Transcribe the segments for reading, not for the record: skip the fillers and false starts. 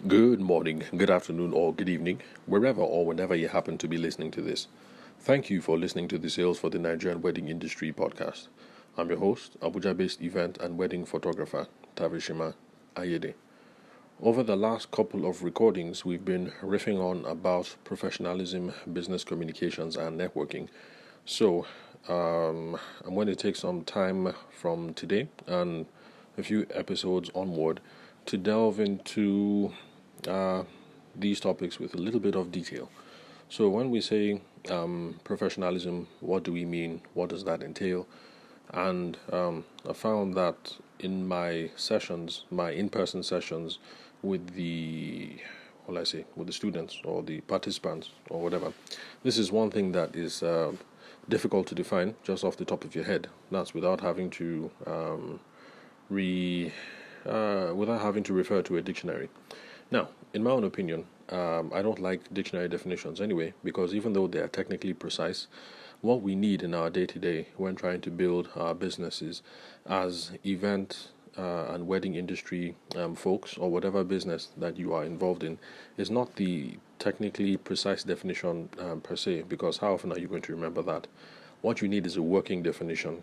Good morning, good afternoon, or good evening, wherever or whenever you happen to be listening to this. Thank you for listening to the Sales for the Nigerian Wedding Industry podcast. I'm your host, Abuja based event and wedding photographer, Tavishima Ayede. Over the last couple of recordings, we've been riffing on about professionalism, business communications, and networking. So, I'm going to take some time from today and a few episodes onward to delve into uh, these topics with a little bit of detail. So, when we say professionalism, what do we mean? What does that entail? And I found that in my sessions, my in-person sessions with with the students or the participants or whatever, this is one thing that is difficult to define just off the top of your head. That's without having to without having to refer to a dictionary. Now, in my own opinion, I don't like dictionary definitions anyway, because even though they are technically precise, what we need in our day to day when trying to build our businesses as event and wedding industry folks, or whatever business that you are involved in, is not the technically precise definition per se, because how often are you going to remember that? What you need is a working definition.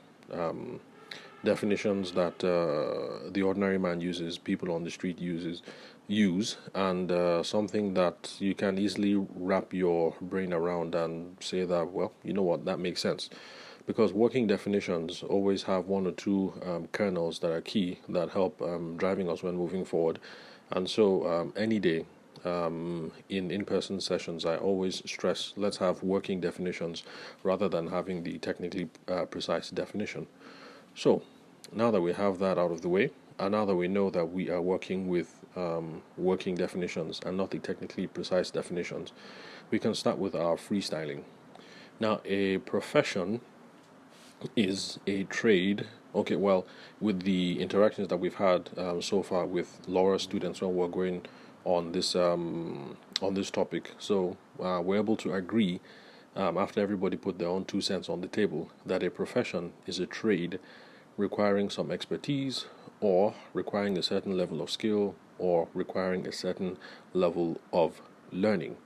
Definitions that the ordinary man uses, people on the street use, and something that you can easily wrap your brain around and say that, well, you know what, that makes sense. Because working definitions always have one or two kernels that are key that help driving us when moving forward. And so, any day in-person sessions, I always stress let's have working definitions rather than having the technically precise definition. So, now that we have that out of the way, and now that we know that we are working with working definitions and not the technically precise definitions, we can start with our freestyling. Now, a profession is a trade. Okay, well, with the interactions that we've had so far with Laura students when we're going on this topic, so we're able to agree after everybody put their own 2 cents on the table that a profession is a trade requiring some expertise or requiring a certain level of skill or requiring a certain level of learning.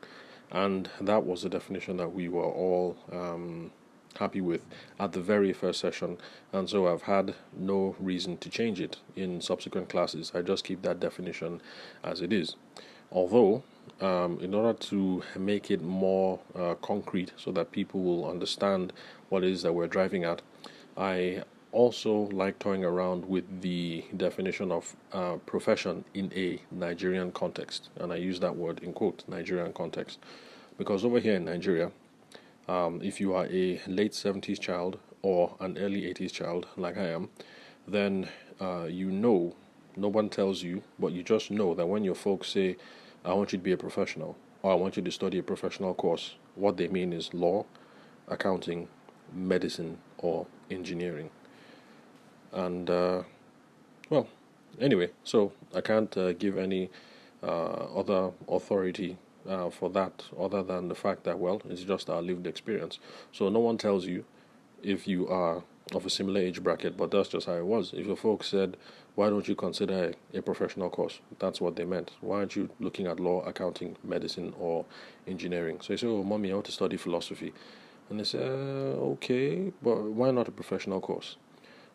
And that was the definition that we were all happy with at the very first session. And so I've had no reason to change it in subsequent classes. I just keep that definition as it is. Although, in order to make it more concrete so that people will understand what it is that we're driving at, I also like toying around with the definition of profession in a Nigerian context. And I use that word in quote, Nigerian context. Because over here in Nigeria, if you are a late 70s child or an early 80s child, like I am, then no one tells you, but you just know that when your folks say, I want you to be a professional, or I want you to study a professional course, what they mean is law, accounting, medicine, or engineering. And, anyway, so I can't give any other authority for that other than the fact that, well, it's just our lived experience. So no one tells you if you are of a similar age bracket, but that's just how it was. If your folks said, why don't you consider a professional course? That's what they meant. Why aren't you looking at law, accounting, medicine, or engineering? So you say, oh, mommy, I want to study philosophy. And they say, okay, but why not a professional course?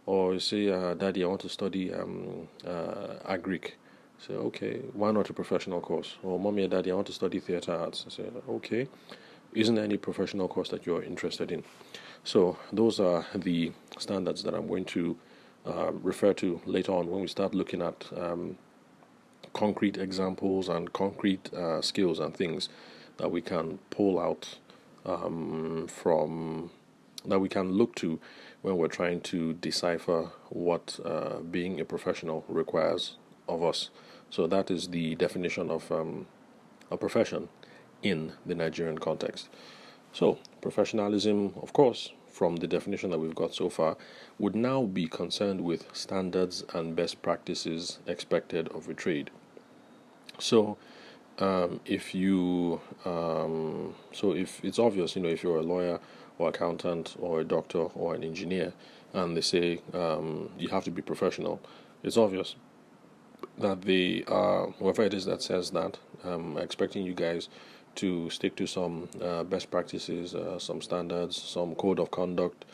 Or you say, daddy, I want to study agric. Say, okay, why not a professional course? Or mommy and daddy, I want to study theater arts. I say, okay, isn't there any professional course that you're interested in? So those are the standards that I'm going to refer to later on when we start looking at concrete examples and concrete skills and things that we can pull out from that we can look to when we're trying to decipher what being a professional requires of us. So that is the definition of a profession in the Nigerian context. So professionalism, of course, from the definition that we've got so far, would now be concerned with standards and best practices expected of a trade. So if it's obvious, if you're a lawyer or accountant or a doctor or an engineer, and they say you have to be professional, it's obvious that they are, whoever it is that says that, expecting you guys to stick to some best practices, some standards, some code of conduct,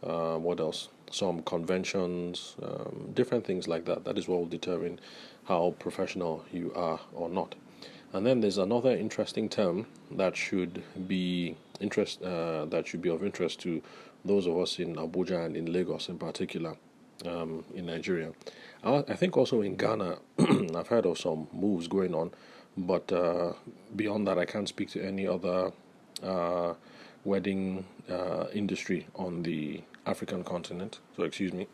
what else? Some conventions, different things like that. That is what will determine how professional you are or not. And then there's another interesting term that should be of interest to those of us in Abuja and in Lagos in particular, in Nigeria. I think also in Ghana, I've heard of some moves going on, but beyond that, I can't speak to any other uh, wedding industry on the African continent. So, excuse me.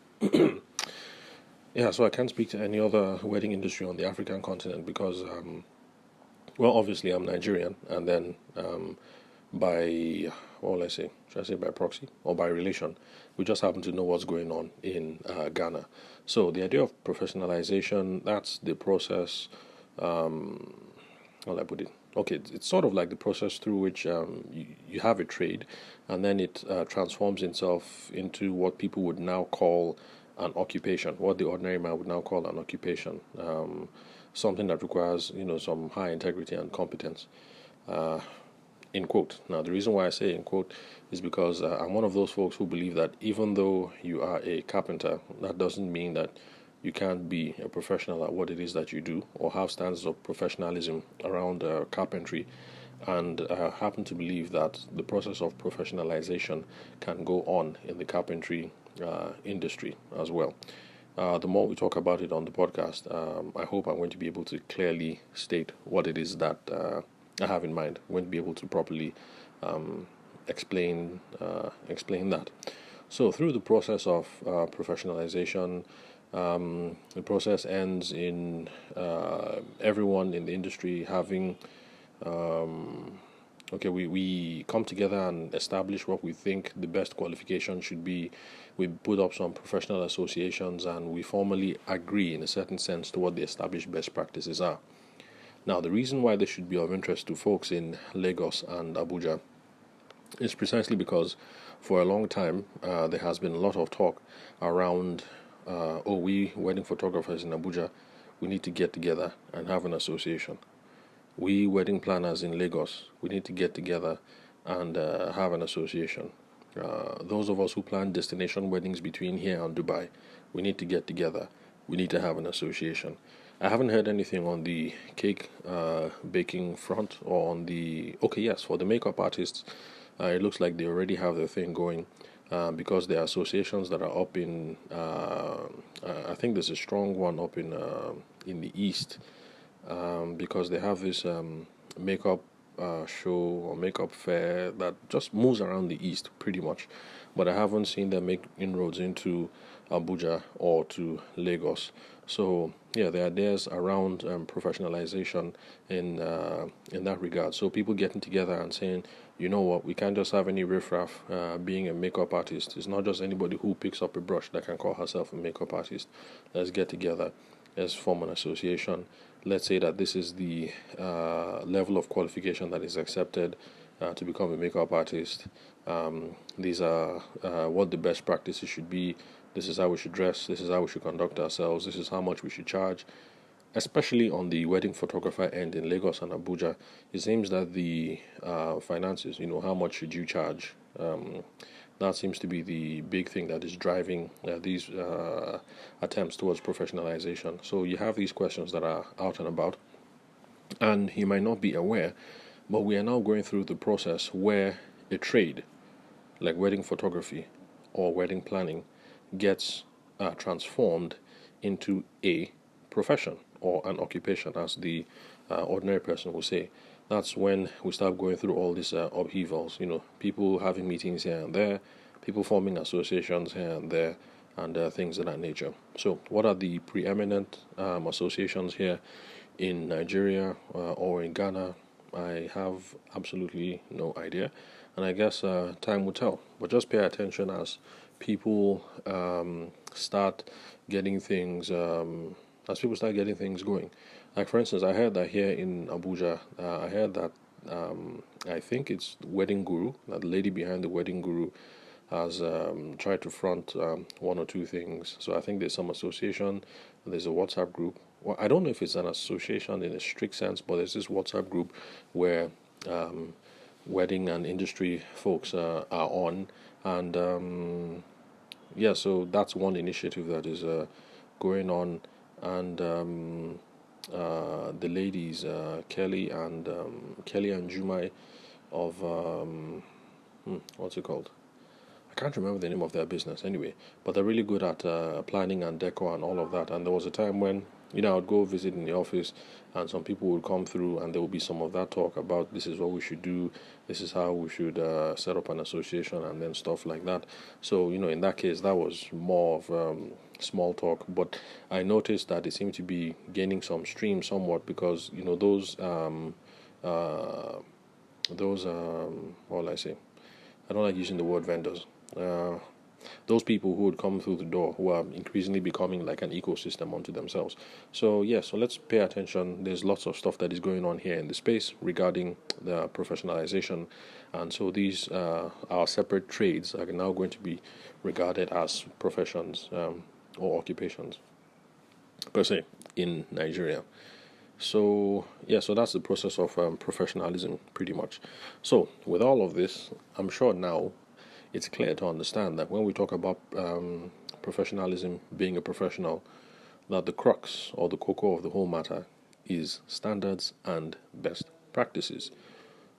Yeah, so I can't speak to any other wedding industry on the African continent because, well, obviously I'm Nigerian, and then by, what will I say? Should I say by proxy or by relation? We just happen to know what's going on in Ghana. So the idea of professionalization, that's the process. How will I put it? Okay, it's sort of like the process through which you have a trade, and then it transforms itself into what people would now call an occupation, what the ordinary man would now call an occupation, something that requires some high integrity and competence. Uh, in quote. Now, the reason why I say in quote is because I'm one of those folks who believe that even though you are a carpenter, that doesn't mean that you can't be a professional at what it is that you do or have standards of professionalism around carpentry. And I happen to believe that the process of professionalization can go on in the carpentry industry as well. The more we talk about it on the podcast, I hope I'm going to be able to clearly state what it is that I have in mind. I'm going to be able to properly explain that. So through the process of professionalization, the process ends in everyone in the industry having okay, we come together and establish what we think the best qualification should be. We put up some professional associations and we formally agree, in a certain sense, to what the established best practices are. Now, the reason why this should be of interest to folks in Lagos and Abuja is precisely because for a long time there has been a lot of talk around, we wedding photographers in Abuja, we need to get together and have an association. We wedding planners in Lagos, we need to get together and have an association. Those of us who plan destination weddings between here and Dubai, we need to get together. We need to have an association. I haven't heard anything on the cake baking front or on the. Okay, yes, for the makeup artists, it looks like they already have their thing going because there are associations that are up in. I think there's a strong one up in the east because they have this makeup show or makeup fair that just moves around the east pretty much. But I haven't seen them make inroads into Abuja or to Lagos. So yeah, there are ideas around professionalization in that regard. So people getting together and saying, you know what, we can't just have any riffraff being a makeup artist. It's not just anybody who picks up a brush that can call herself a makeup artist. Let's get together. Let's form an association. Let's say that this is the level of qualification that is accepted to become a makeup artist. These are what the best practices should be. This is how we should dress. This is how we should conduct ourselves. This is how much we should charge. Especially on the wedding photographer end in Lagos and Abuja, it seems that the finances, how much should you charge? That seems to be the big thing that is driving these attempts towards professionalization. So you have these questions that are out and about, and you might not be aware, but we are now going through the process where a trade, like wedding photography or wedding planning, gets transformed into a profession or an occupation, as the ordinary person will say. That's when we start going through all these upheavals. People having meetings here and there, people forming associations here and there, and things of that nature. So, what are the preeminent associations here in Nigeria or in Ghana? I have absolutely no idea, and I guess time will tell. But just pay attention as people start getting things. As people start getting things going. Like, for instance, I heard that here in Abuja, I heard that I think it's Wedding Guru, that the lady behind the Wedding Guru has tried to front one or two things. So I think there's some association, there's a WhatsApp group well, I don't know if it's an association in a strict sense, but there's this WhatsApp group where wedding and industry folks are on, and yeah, so that's one initiative that is going on, and the ladies Kelly and Jumai of what's it called? I can't remember the name of their business anyway, but they're really good at planning and decor and all of that. And there was a time when, I would go visit in the office and some people would come through and there would be some of that talk about this is what we should do, this is how we should set up an association and then stuff like that. So, in that case, that was more of small talk. But I noticed that it seemed to be gaining some stream somewhat because, what will I say? I don't like using the word vendors. Those people who would come through the door who are increasingly becoming like an ecosystem unto themselves. So so let's pay attention. There's lots of stuff that is going on here in the space regarding the professionalization, and so these our separate trades are now going to be regarded as professions or occupations per se in Nigeria. So so that's the process of professionalism pretty much. So with all of this, I'm sure now it's clear to understand that when we talk about professionalism, being a professional, that the crux or the cocoa of the whole matter is standards and best practices.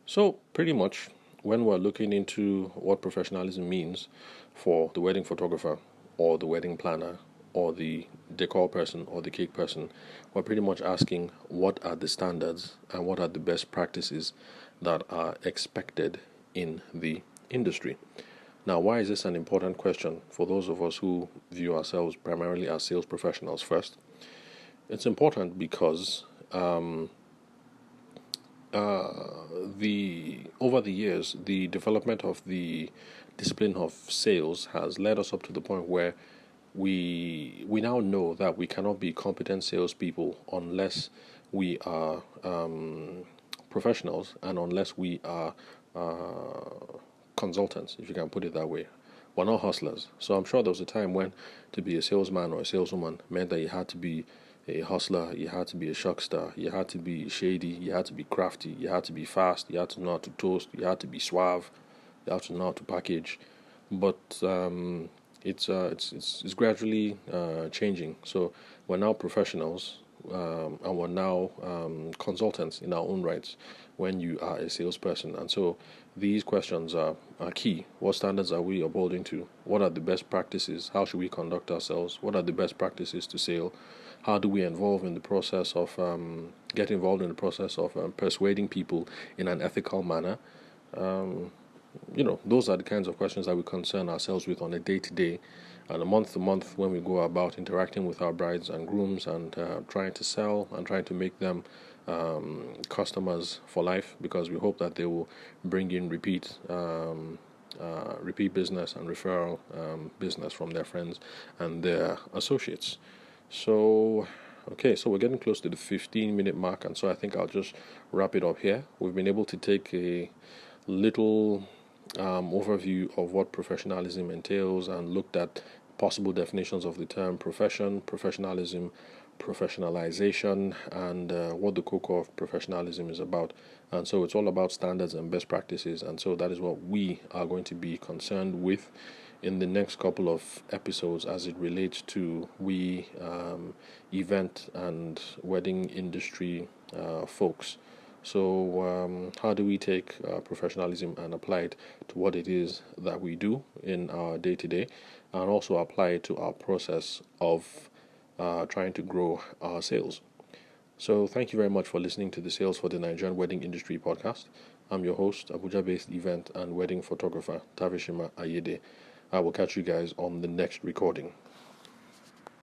So pretty much when we're looking into what professionalism means for the wedding photographer or the wedding planner or the decor person or the cake person, we're pretty much asking what are the standards and what are the best practices that are expected in the industry. Now, why is this an important question for those of us who view ourselves primarily as sales professionals first? It's important because over the years, the development of the discipline of sales has led us up to the point where we now know that we cannot be competent salespeople unless we are professionals and unless we are consultants, if you can put it that way. We're not hustlers. So I'm sure there was a time when to be a salesman or a saleswoman meant that you had to be a hustler, you had to be a shockstar, you had to be shady, you had to be crafty, you had to be fast, you had to know how to toast, you had to be suave, you had to know how to package. But it's gradually changing. So we're now professionals and we're now consultants in our own rights when you are a salesperson. And so these questions are key. What standards are we upholding to? What are the best practices? How should we conduct ourselves? What are the best practices to sale? How do we involve in the process of get involved in the process of persuading people in an ethical manner? Those are the kinds of questions that we concern ourselves with on a day-to-day and a month-to-month when we go about interacting with our brides and grooms and trying to sell and trying to make them customers for life, because we hope that they will bring in repeat business and referral business from their friends and their associates. So we're getting close to the 15-minute mark, and so I think I'll just wrap it up here. We've been able to take a little overview of what professionalism entails and looked at possible definitions of the term profession, professionalism, professionalization, and what the cocoa of professionalism is about. And so it's all about standards and best practices, and so that is what we are going to be concerned with in the next couple of episodes as it relates to event and wedding industry folks. So how do we take professionalism and apply it to what it is that we do in our day-to-day, and also apply it to our process of trying to grow our sales? So thank you very much for listening to the Sales for the Nigerian Wedding Industry podcast. I'm your host, Abuja-based event and wedding photographer, Tavishima Ayede. I will catch you guys on the next recording.